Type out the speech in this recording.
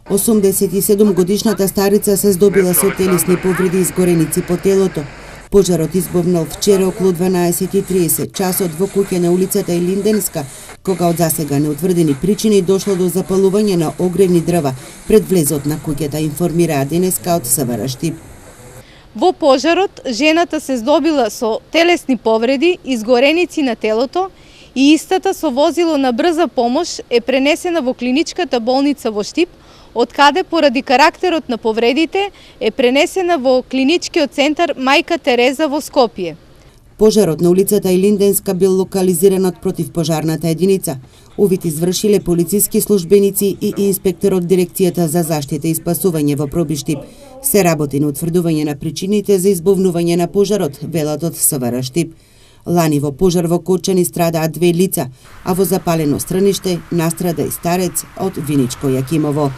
87-годишната старица се здобила со телесни повреди и изгореници по телото. Пожарот избовнал вчера околу 12:30 часот во куќа на улицата Илинденска, кога од засега неутврдени причини дошло до запалување на огревни дрва пред влезот на куќата, информираа денеска од СВР Штип. Во пожарот жената се здобила со телесни повреди, изгореници на телото и истата со возило на брза помош е пренесена во клиничката болница во Штип, од каде поради карактерот на повредите е пренесена во клиничкиот центар Мајка Тереза во Скопје. Пожарот на улицата Илинденска бил локализиран од противпожарната единица. Увид извршиле полициски службеници и инспектор од дирекцијата за заштита и спасување во Проби Штип. Се работи на утврдување на причините за избовнување на пожарот, велат од СВР Штип. Лани во пожар во Кочани страдаа 2 лица, а во запалено страниште настрада и старец од Виничко Јакимово.